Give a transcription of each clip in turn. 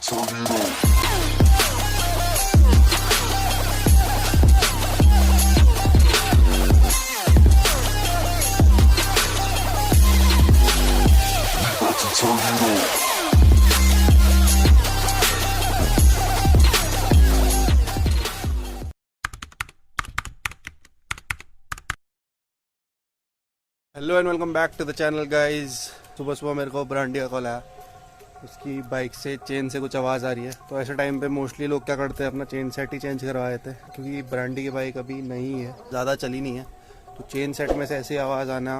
Hello and welcome back to the channel guys. सुबह सुबह मेरे को ब्रांडी का कॉल आया, उसकी बाइक से चेन से कुछ आवाज़ आ रही है। तो ऐसे टाइम पे मोस्टली लोग क्या करते हैं, अपना चेन सेट ही चेंज करवा देते हैं, क्योंकि ब्रांडी की बाइक अभी नहीं है, ज़्यादा चली नहीं है। तो चेन सेट में से ऐसी आवाज़ आना,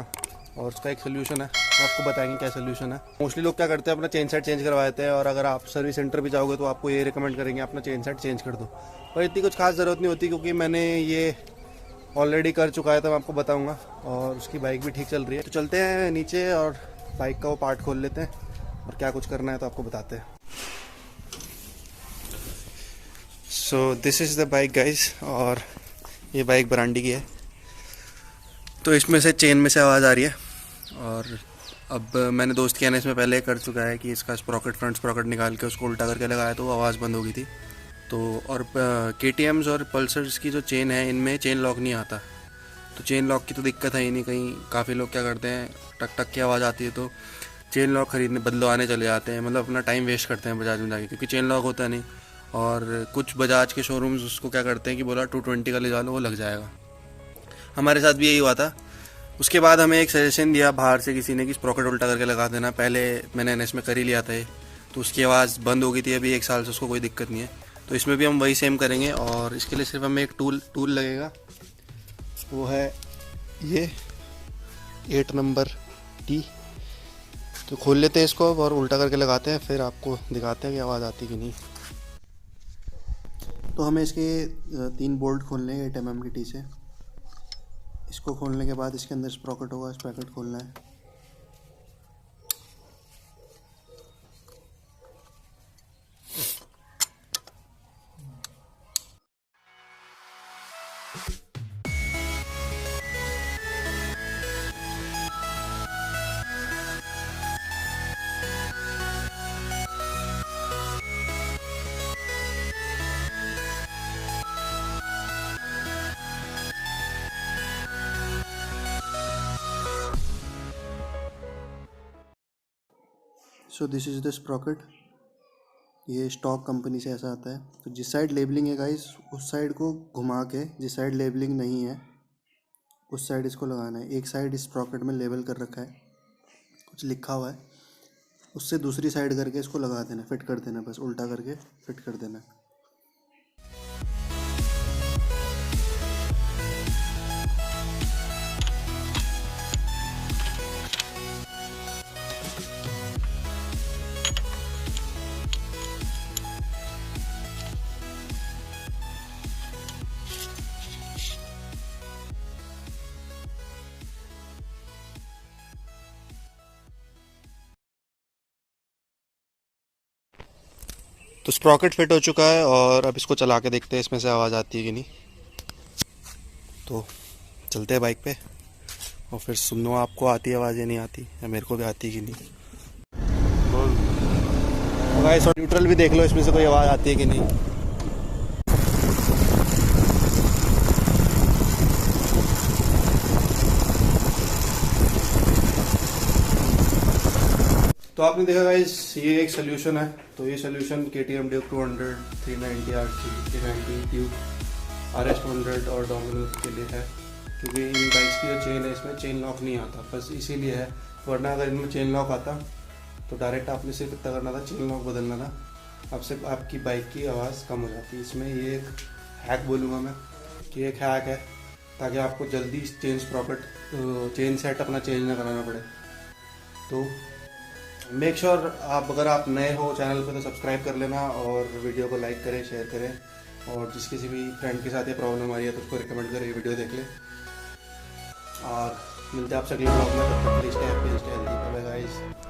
और उसका एक सोल्यूशन है, तो आपको बताएंगे क्या सोल्यूशन है। मोस्टली लोग क्या करते हैं, अपना चेन सेट चेंज करवा देते हैं, और अगर आप सर्विस सेंटर भी जाओगे तो आपको ये रिकमेंड करेंगे अपना चेन सेट चेंज कर दो। पर इतनी कुछ खास ज़रूरत नहीं होती, क्योंकि मैंने ये ऑलरेडी कर चुका है, तो मैं आपको बताऊंगा। और उसकी बाइक भी ठीक चल रही है। तो चलते हैं नीचे और बाइक का वो पार्ट खोल लेते हैं, और क्या कुछ करना है तो आपको बताते हैं। So this is the bike guys, और ये बाइक ब्रांडी की है। तो इसमें से चेन में से आवाज़ आ रही है, और अब मैंने दोस्त के आने इसमें पहले कर चुका है कि इसका स्प्रॉकेट, फ्रंट स्प्रॉकेट निकाल के उसको उल्टा करके लगाया, तो वो आवाज़ बंद हो गई थी। तो और KTMs और पल्सर्स की जो चेन है, इनमें चेन लॉक नहीं आता। तो चेन लॉक की तो दिक्कत है ही नहीं कहीं। काफ़ी लोग क्या करते हैं, टक टक की आवाज़ आती है तो चेन लॉक खरीदने बदलवाने चले जाते हैं, मतलब अपना टाइम वेस्ट करते हैं बजाज में जाके, क्योंकि चेन लॉक होता नहीं। और कुछ बजाज के शोरूम्स उसको क्या करते हैं कि बोला 220 का ले जा लो, वो लग जाएगा। हमारे साथ भी यही हुआ था। उसके बाद हमें एक सजेशन दिया बाहर से किसी ने कि स्प्रॉकेट उल्टा करके लगा देना। पहले मैंने NS में कर ही लिया था ये, तो उसकी आवाज़ बंद हो गई थी। अभी 1 साल से उसको कोई दिक्कत नहीं है। तो इसमें भी हम वही सेम करेंगे, और इसके लिए सिर्फ हमें एक टूल लगेगा, वो है ये 8 नंबर T। तो खोल लेते हैं इसको और उल्टा करके लगाते हैं, फिर आपको दिखाते हैं कि आवाज़ आती कि नहीं। तो हमें इसके 3 बोल्ट खोलने हैं 8 mm की T से। इसको खोलने के बाद इसके अंदर स्प्रॉकेट होगा, स्प्रॉकेट खोलना है। So this is the Sprocket. ये स्टॉक कंपनी से ऐसा आता है। तो जिस साइड लेबलिंग है गाइस, उस साइड को घुमा के, जिस साइड लेबलिंग नहीं है उस साइड इसको लगाना है। एक साइड इस स्प्रॉकेट में लेबल कर रखा है, कुछ लिखा हुआ है, उससे दूसरी साइड करके इसको लगा देना, फिट कर देना, बस उल्टा करके फिट कर देना। तो स्प्रॉकेट फिट हो चुका है, और अब इसको चला के देखते हैं इसमें से आवाज़ आती है कि नहीं। तो चलते हैं बाइक पे, और फिर सुनो आपको आती है आवाज़ या नहीं आती, या मेरे को भी आती है कि नहीं। तो गाइस न्यूट्रल भी देख लो, इसमें से कोई आवाज़ आती है कि नहीं। तो आपने देखा गाइस, ये एक सोल्यूशन है। तो ये solution KTM Duke 200, 390 RC, 390 Duke RS 200 और डोमिनल के लिए है, क्योंकि इन बाइक्स की जो चेन है, इसमें चेन लॉक नहीं आता, बस इसीलिए है। वरना अगर इनमें चेन लॉक आता तो डायरेक्ट आपने सिर्फ इतना करना था, चेन लॉक बदलना था, आपसे आपकी बाइक की आवाज़ कम हो जाती। इसमें ये एक हैक बोलूँगा मैं, कि एक हैक है, ताकि आपको जल्दी चेन सेट अपना चेंज ना कराना पड़े। तो मेक श्योर आप, अगर आप नए हो चैनल पे, तो सब्सक्राइब कर लेना, और वीडियो को लाइक करें, शेयर करें, और जिस किसी भी फ्रेंड के साथ ये प्रॉब्लम आ रही है तो उसको रिकमेंड करें, ये वीडियो देख ले। और मिलते हैं आपसे अगले ब्लॉग में। तब तक please stay happy, stay healthy, bye bye guys.